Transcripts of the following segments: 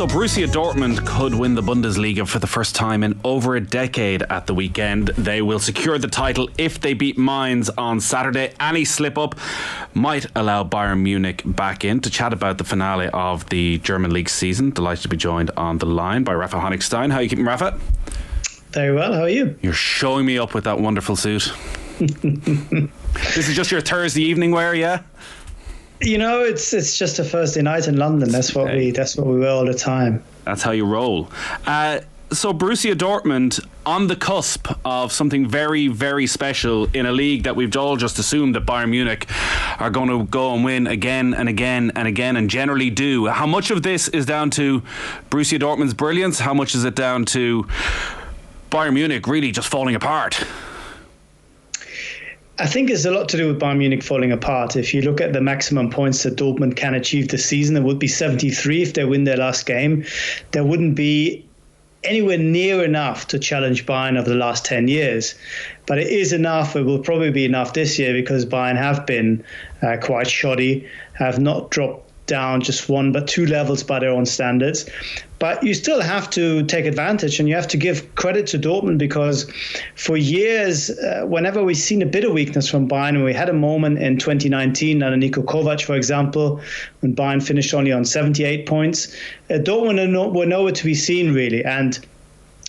So Borussia Dortmund could win the Bundesliga for the first time in over a decade at the weekend. They will secure the title if they beat Mainz on Saturday. Any slip-up might allow Bayern Munich back in. To chat about the finale of the German League season, delighted to be joined on the line by Raphael Honigstein. How are you keeping, Rafa? Very well, how are you? You're showing me up with that wonderful suit. This is just your Thursday evening wear, yeah? You know, it's just a Thursday night in London. That's what we wear all the time. That's how you roll. So Borussia Dortmund on the cusp of something very, very special in a league that we've all just assumed that Bayern Munich are going to go and win again and again and again, and generally do. How much of this is down to Borussia Dortmund's brilliance? How much is it down to Bayern Munich really just falling apart? I think it's a lot to do with Bayern Munich falling apart. If you look at the maximum points that Dortmund can achieve this season, it would be 73 if they win their last game. There wouldn't be anywhere near enough to challenge Bayern over the last 10 years. But it is enough. It will probably be enough this year because Bayern have been quite shoddy, have not dropped down just one but two levels by their own standards. But you still have to take advantage, and you have to give credit to Dortmund, because for years, whenever we've seen a bit of weakness from Bayern, and we had a moment in 2019 under Niko Kovac, for example, when Bayern finished only on 78 points, Dortmund were nowhere to be seen, really. And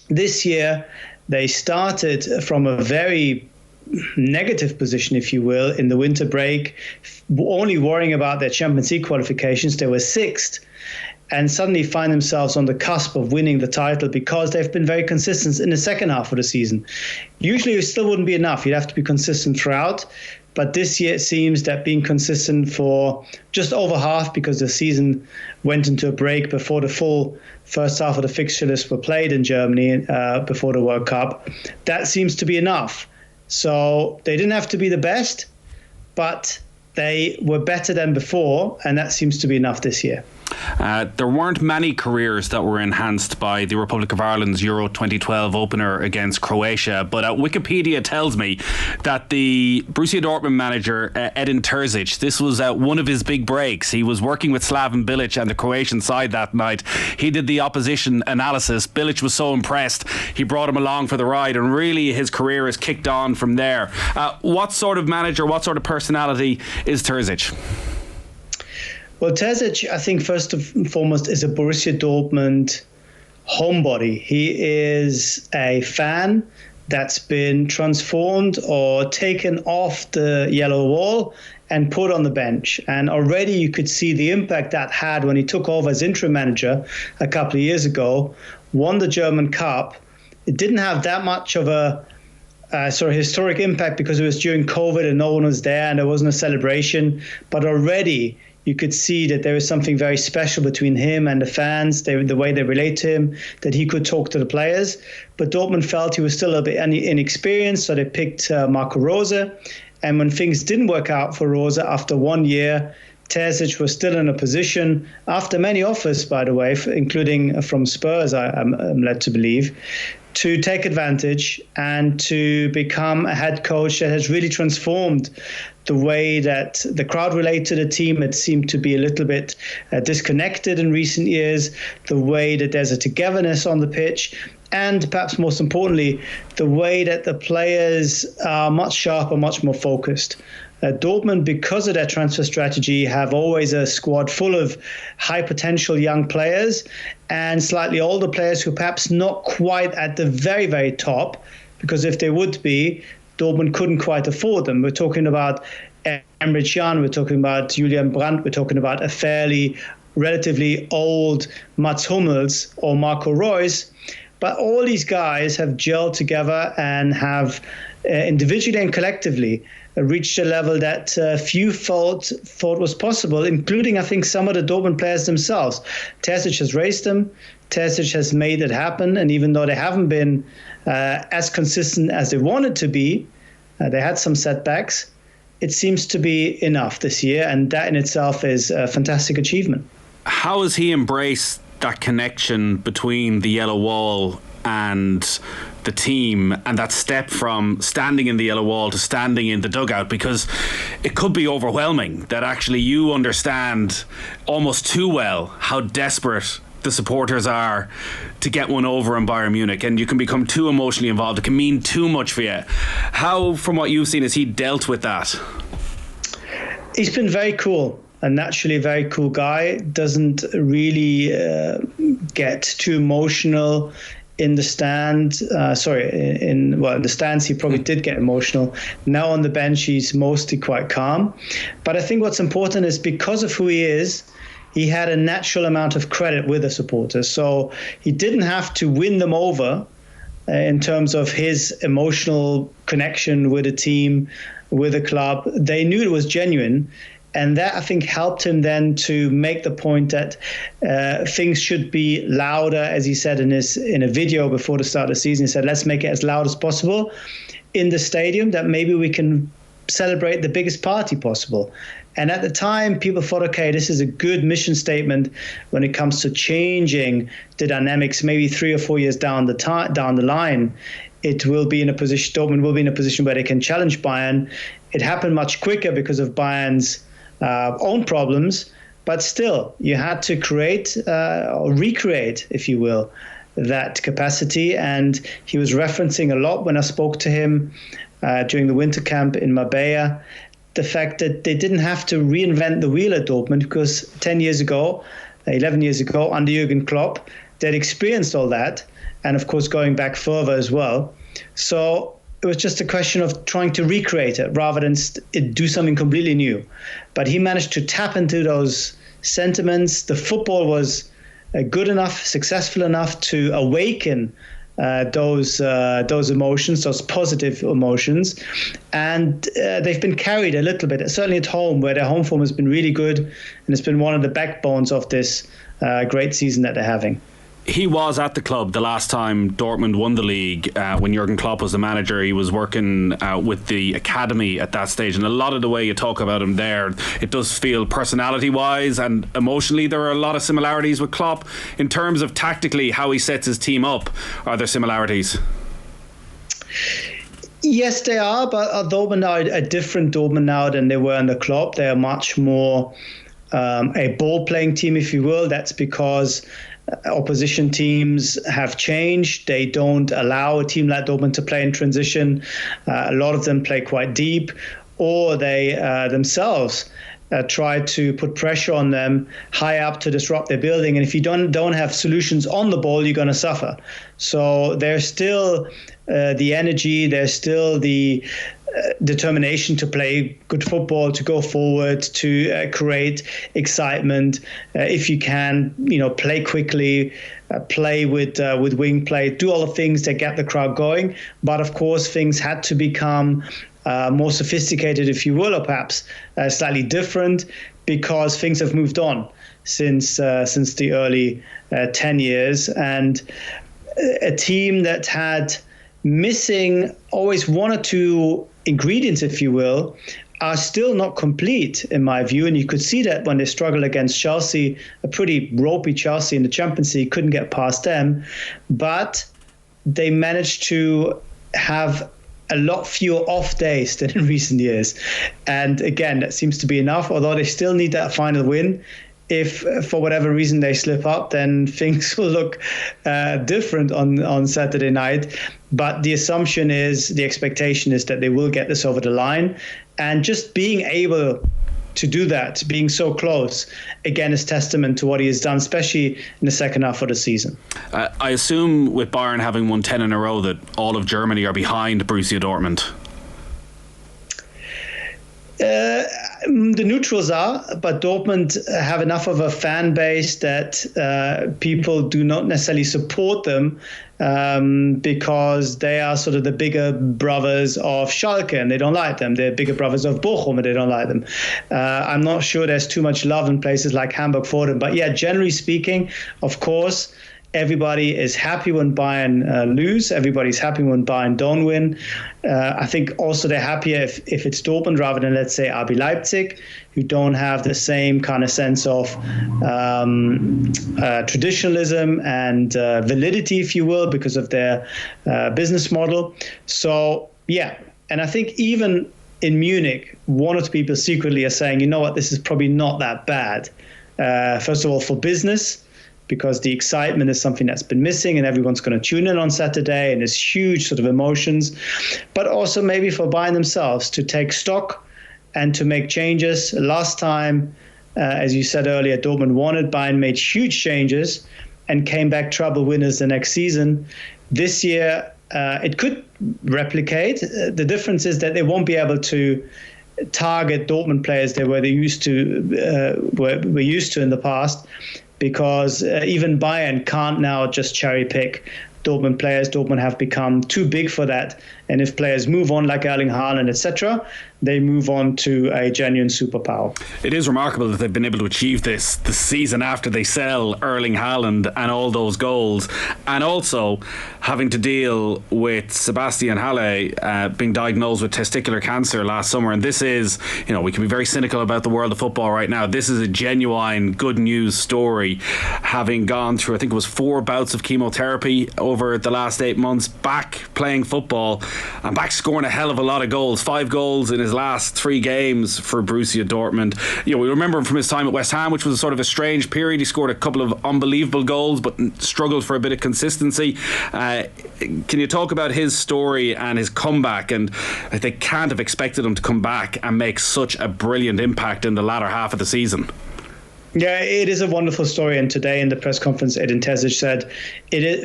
this year, they started from a very negative position, if you will, in the winter break, only worrying about their Champions League qualifications. They were sixth, and suddenly find themselves on the cusp of winning the title because they've been very consistent in the second half of the season. Usually it still wouldn't be enough. You'd have to be consistent throughout. But this year it seems that being consistent for just over half, because the season went into a break before the full first half of the fixture list were played in Germany before the World Cup, that seems to be enough. So they didn't have to be the best, but they were better than before, and that seems to be enough this year. There weren't many careers that were enhanced by the Republic of Ireland's Euro 2012 opener against Croatia, but Wikipedia tells me that the Borussia Dortmund manager, Edin Terzic, this was one of his big breaks. He was working with Slaven Bilic and the Croatian side that night. He did the opposition analysis. Bilic was so impressed, he brought him along for the ride, and really his career has kicked on from there. What sort of manager, what sort of personality is Terzic? Well, Terzic, I think, first and foremost, is a Borussia Dortmund homebody. He is a fan that's been transformed or taken off the yellow wall and put on the bench. And already you could see the impact that had when he took over as interim manager a couple of years ago, won the German Cup. It didn't have that much of a sort of historic impact because it was during COVID and no one was there and there wasn't a celebration. But already you could see that there was something very special between him and the fans, the way they relate to him, that he could talk to the players. But Dortmund felt he was still a bit inexperienced, so they picked Marco Rose. And when things didn't work out for Rose after 1 year, Terzic was still in a position, after many offers, by the way, including from Spurs, I'm led to believe, to take advantage and to become a head coach that has really transformed the way that the crowd relate to the team. It seemed to be a little bit disconnected in recent years, the way that there's a togetherness on the pitch, and perhaps most importantly, the way that the players are much sharper, much more focused. Dortmund, because of their transfer strategy, have always a squad full of high potential young players and slightly older players who perhaps not quite at the very, very top, because if they would be, Dortmund couldn't quite afford them. We're talking about Emre Can, we're talking about Julian Brandt, we're talking about a fairly relatively old Mats Hummels or Marco Reus. But all these guys have gelled together and have individually and collectively reached a level that few thought was possible, including, I think, some of the Dortmund players themselves. Terzic has raised them. Terzic has made it happen. And even though they haven't been as consistent as they wanted to be, they had some setbacks. It seems to be enough this year. And that in itself is a fantastic achievement. How has he embraced that connection between the yellow wall and the team, and that step from standing in the yellow wall to standing in the dugout? Because it could be overwhelming that actually you understand almost too well how desperate the supporters are to get one over in Bayern Munich, and you can become too emotionally involved. It can mean too much for you. How, from what you've seen, has he dealt with that? He's been very cool. And naturally a very cool guy, doesn't really get too emotional in the stand. In the stands he probably did get emotional. Now on the bench he's mostly quite calm. But I think what's important is because of who he is, he had a natural amount of credit with the supporters. So he didn't have to win them over in terms of his emotional connection with the team, with the club. They knew it was genuine. And that, I think, helped him then to make the point that things should be louder, as he said in a video before the start of the season. He said, let's make it as loud as possible in the stadium, that maybe we can celebrate the biggest party possible. And at the time, people thought, okay, this is a good mission statement when it comes to changing the dynamics. Maybe 3 or 4 years down the line, it will be in a position. Dortmund will be in a position where they can challenge Bayern. It happened much quicker because of Bayern's own problems, but still, you had to create or recreate, if you will, that capacity. And he was referencing a lot when I spoke to him during the winter camp in Marbella, the fact that they didn't have to reinvent the wheel at Dortmund, because 11 years ago, under Jürgen Klopp, they'd experienced all that, and of course going back further as well. So it was just a question of trying to recreate it rather than do something completely new. But he managed to tap into those sentiments. The football was good enough, successful enough to awaken those emotions, those positive emotions. And they've been carried a little bit, certainly at home, where their home form has been really good. And it's been one of the backbones of this great season that they're having. He was at the club the last time Dortmund won the league when Jurgen Klopp was the manager. He was working with the academy at that stage, and a lot of the way you talk about him there, it does feel personality-wise and emotionally there are a lot of similarities with Klopp. In terms of tactically how he sets his team up, are there similarities? Yes, they are, but Dortmund are a different Dortmund now than they were under Klopp. They are much more a ball-playing team, if you will. That's because opposition teams have changed. They don't allow a team like Dortmund to play in transition. A lot of them play quite deep, or they themselves try to put pressure on them high up to disrupt their building. And if you don't have solutions on the ball, you're going to suffer. So there's still the energy, there's still the determination to play good football, to go forward, to create excitement. If you can, play quickly, play with wing play, do all the things that get the crowd going. But of course, things had to become more sophisticated, if you will, or perhaps slightly different, because things have moved on since the early 10 years. And a team that had missing always one or two ingredients, if you will, are still not complete, in my view. And you could see that when they struggled against Chelsea, a pretty ropey Chelsea in the Champions League, couldn't get past them. But they managed to have a lot fewer off days than in recent years. And again, that seems to be enough, although they still need that final win. If for whatever reason they slip up, then things will look different on Saturday night. But the assumption is, the expectation is that they will get this over the line. And just being able to do that, being so close, again, is testament to what he has done, especially in the second half of the season. I assume with Bayern having won 10 in a row that all of Germany are behind Borussia Dortmund. The neutrals are, but Dortmund have enough of a fan base that people do not necessarily support them because they are sort of the bigger brothers of Schalke and they don't like them. They're bigger brothers of Bochum and they don't like them. I'm not sure there's too much love in places like Hamburg for them. But yeah, generally speaking, of course, everybody is happy when Bayern lose. Everybody's happy when Bayern don't win. I think also they're happier if it's Dortmund rather than, let's say, RB Leipzig, who don't have the same kind of sense of traditionalism and validity, if you will, because of their business model. So, yeah. And I think even in Munich, one or two people secretly are saying, you know what, this is probably not that bad. First of all, for business, because the excitement is something that's been missing, and everyone's going to tune in on Saturday, and there's huge sort of emotions. But also maybe for Bayern themselves to take stock and to make changes. Last time, as you said earlier, Dortmund won it. Bayern made huge changes and came back treble winners the next season. This year, it could replicate. The difference is that they won't be able to target Dortmund players they were used to in the past, because even Bayern can't now just cherry pick Dortmund players. Dortmund have become too big for that. And if players move on, like Erling Haaland, etc., they move on to a genuine superpower. It is remarkable that they've been able to achieve this the season after they sell Erling Haaland and all those goals, and also having to deal with Sebastian Halle being diagnosed with testicular cancer last summer. And this is, we can be very cynical about the world of football right now. This is a genuine good news story, having gone through, I think it was 4 bouts of chemotherapy over the last 8 months, back playing football and back scoring a hell of a lot of goals. 5 goals in his last 3 games for Borussia Dortmund. We remember him from his time at West Ham, which was sort of a strange period. He scored a couple of unbelievable goals but struggled for a bit of consistency. Can you talk about his story and his comeback? And they can't have expected him to come back and make such a brilliant impact in the latter half of the season. Yeah, it is a wonderful story. And today in the press conference, Edin Terzic said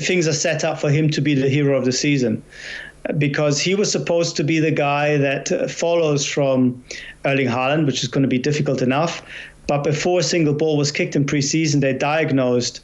things are set up for him to be the hero of the season, because he was supposed to be the guy that follows from Erling Haaland, which is going to be difficult enough. But before a single ball was kicked in pre-season, they diagnosed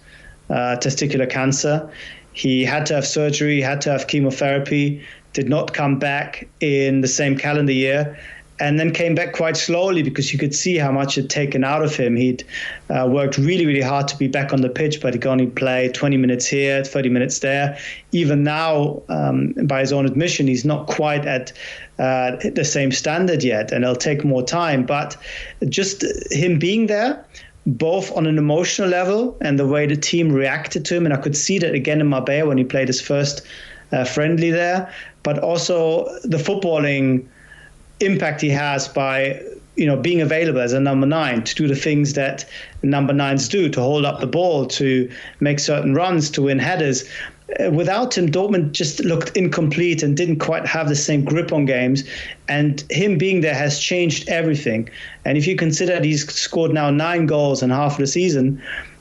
testicular cancer. He had to have surgery, had to have chemotherapy, did not come back in the same calendar year, and then came back quite slowly because you could see how much it had taken out of him. He'd worked really, really hard to be back on the pitch, but he could only play 20 minutes here, 30 minutes there. Even now, by his own admission, he's not quite at the same standard yet, and it'll take more time. But just him being there, both on an emotional level and the way the team reacted to him, and I could see that again in Marbella when he played his first friendly there, but also the footballing impact he has by being available as a number 9 to do the things that number 9s do, to hold up the ball, to make certain runs, to win headers. Without him, Dortmund just looked incomplete and didn't quite have the same grip on games. And him being there has changed everything. And if you consider that he's scored now 9 goals in half of the season,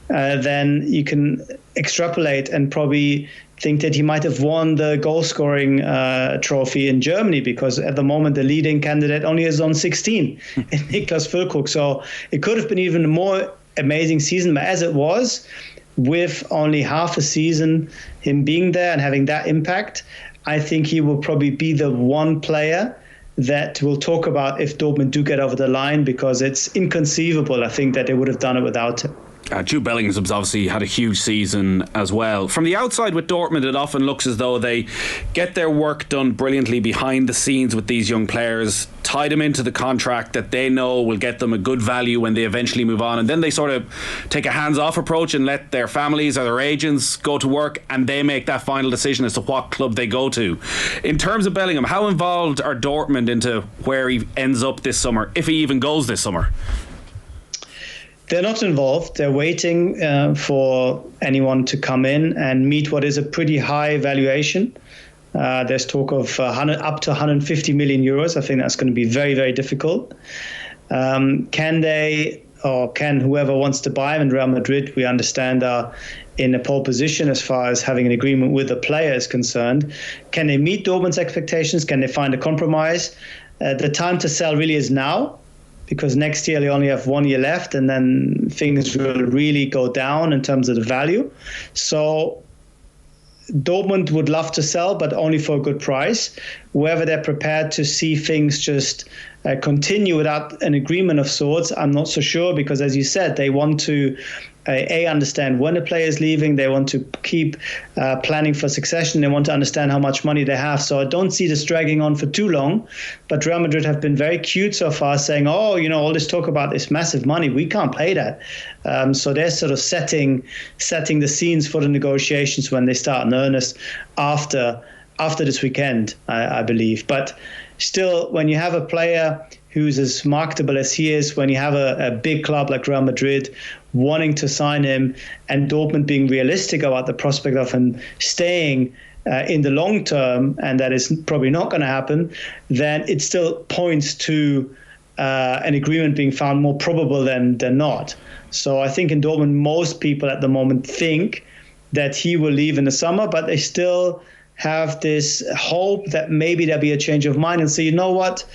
then you can extrapolate and probably think that he might have won the goal-scoring trophy in Germany, because at the moment the leading candidate only is on 16, Niklas Füllkrug. So it could have been even a more amazing season, but as it was, with only half a season, him being there and having that impact, I think he will probably be the one player that we'll talk about if Dortmund do get over the line, because it's inconceivable, I think, that they would have done it without him. Jude Bellingham's obviously had a huge season as well. From the outside with Dortmund, it often looks as though they get their work done brilliantly behind the scenes with these young players, tie them into the contract that they know will get them a good value when they eventually move on, and then they sort of take a hands-off approach and let their families or their agents go to work, and they make that final decision as to what club they go to. In terms of Bellingham, how involved are Dortmund into where he ends up this summer, if he even goes this summer? They're not involved. They're waiting for anyone to come in and meet what is a pretty high valuation. There's talk of up to 150 million euros. I think that's going to be very, very difficult. Can they, or can whoever wants to buy him, and Real Madrid, we understand, are in a pole position as far as having an agreement with the player is concerned. Can they meet Dortmund's expectations? Can they find a compromise? The time to sell really is now, because next year they only have 1 year left, and then things will really go down in terms of the value. So Dortmund would love to sell, but only for a good price. Whether they're prepared to see things just continue without an agreement of sorts, I'm not so sure, because as you said, they want to understand when a player is leaving. They want to keep planning for succession. They want to understand how much money they have. So I don't see this dragging on for too long. But Real Madrid have been very cute so far, saying, all this talk about this massive money, we can't pay that. So they're sort of setting the scenes for the negotiations when they start in earnest after this weekend, I believe. But still, when you have a player who's as marketable as he is, when you have a big club like Real Madrid, wanting to sign him, and Dortmund being realistic about the prospect of him staying in the long term, and that is probably not going to happen, then it still points to an agreement being found more probable than not. So I think in Dortmund, most people at the moment think that he will leave in the summer, but they still have this hope that maybe there'll be a change of mind and say, you know what,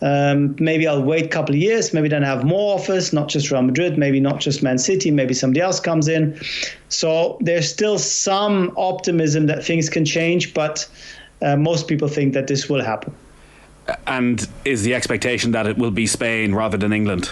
maybe I'll wait a couple of years, maybe then have more offers, not just Real Madrid, maybe not just Man City, maybe somebody else comes in. So there's still some optimism that things can change, but most people think that this will happen. And is the expectation that it will be Spain rather than England?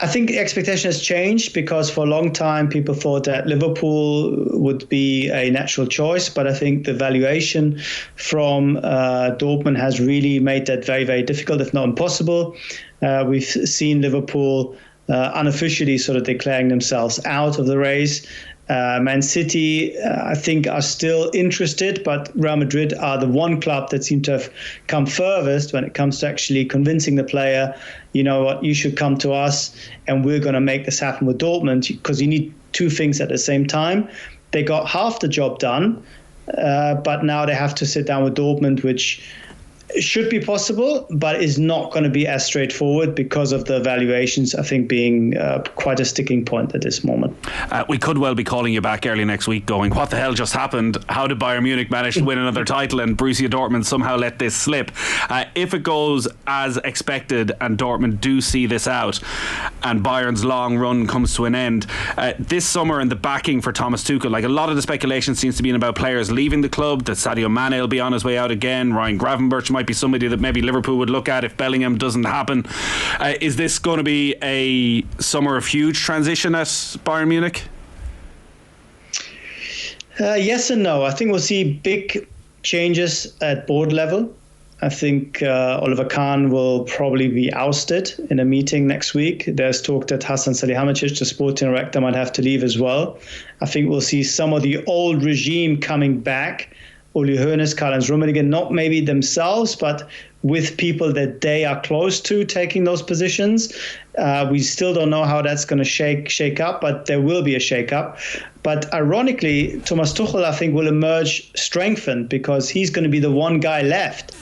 I think the expectation has changed because for a long time people thought that Liverpool would be a natural choice, but I think the valuation from Dortmund has really made that very, very difficult, if not impossible. We've seen Liverpool unofficially sort of declaring themselves out of the race. Man City, I think, are still interested, but Real Madrid are the one club that seem to have come furthest when it comes to actually convincing the player, you know what, you should come to us and we're going to make this happen with Dortmund, because you need two things at the same time. They got half the job done, but now they have to sit down with Dortmund, which should be possible, but is not going to be as straightforward because of the valuations, I think, being quite a sticking point at this moment. We could well be calling you back early next week going, what the hell just happened? How did Bayern Munich manage to win another title and Borussia Dortmund somehow let this slip? If it goes as expected and Dortmund do see this out and Bayern's long run comes to an end, this summer and the backing for Thomas Tuchel, like a lot of the speculation seems to be about players leaving the club, that Sadio Mane will be on his way out again, Ryan Gravenberch might be somebody that maybe Liverpool would look at if Bellingham doesn't happen. Is this going to be a summer of huge transition at Bayern Munich? Yes and no. I think we'll see big changes at board level. I think Oliver Kahn will probably be ousted in a meeting next week. There's talk that Hasan Salihamidzic, the sporting director, might have to leave as well. I think we'll see some of the old regime coming back. Uli Hoeneß, Karl-Heinz Rummenigge, not maybe themselves, but with people that they are close to taking those positions. We still don't know how that's going to shake up, but there will be a shake up. But ironically, Thomas Tuchel, I think, will emerge strengthened because he's going to be the one guy left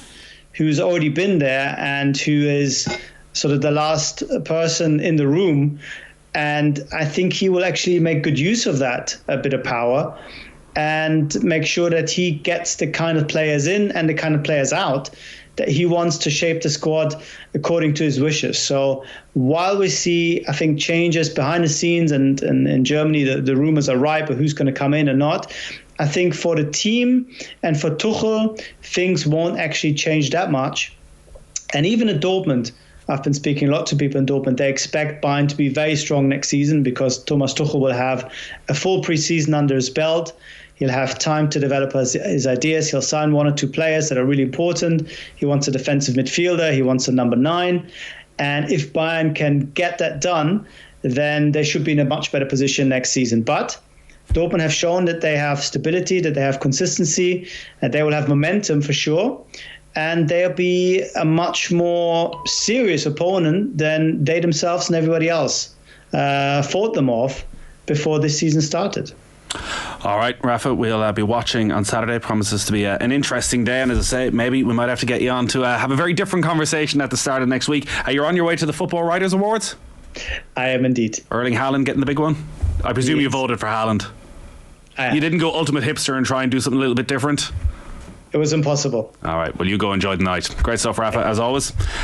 who's already been there and who is sort of the last person in the room. And I think he will actually make good use of that, a bit of power, and make sure that he gets the kind of players in and the kind of players out that he wants to shape the squad according to his wishes. So while we see, I think, changes behind the scenes, and in Germany the rumors are ripe of who's going to come in and not, I think for the team and for Tuchel, things won't actually change that much. And even at Dortmund, I've been speaking a lot to people in Dortmund, they expect Bayern to be very strong next season because Thomas Tuchel will have a full preseason under his belt. He'll have time to develop his ideas. He'll sign one or two players that are really important. He wants a defensive midfielder. He wants a number 9. And if Bayern can get that done, then they should be in a much better position next season. But Dortmund have shown that they have stability, that they have consistency, and they will have momentum for sure. And they'll be a much more serious opponent than they themselves and everybody else fought them off before this season started. All right, Rafa, we'll be watching on Saturday. Promises to be an interesting day, and as I say, maybe we might have to get you on to have a very different conversation at the start of next week. You're on your way to the Football Writers Awards? I am indeed. Erling Haaland getting the big one? I presume you voted for Haaland. You didn't go ultimate hipster and try and do something a little bit different? It was impossible. All right, well, you go enjoy the night. Great stuff, Rafa, as always.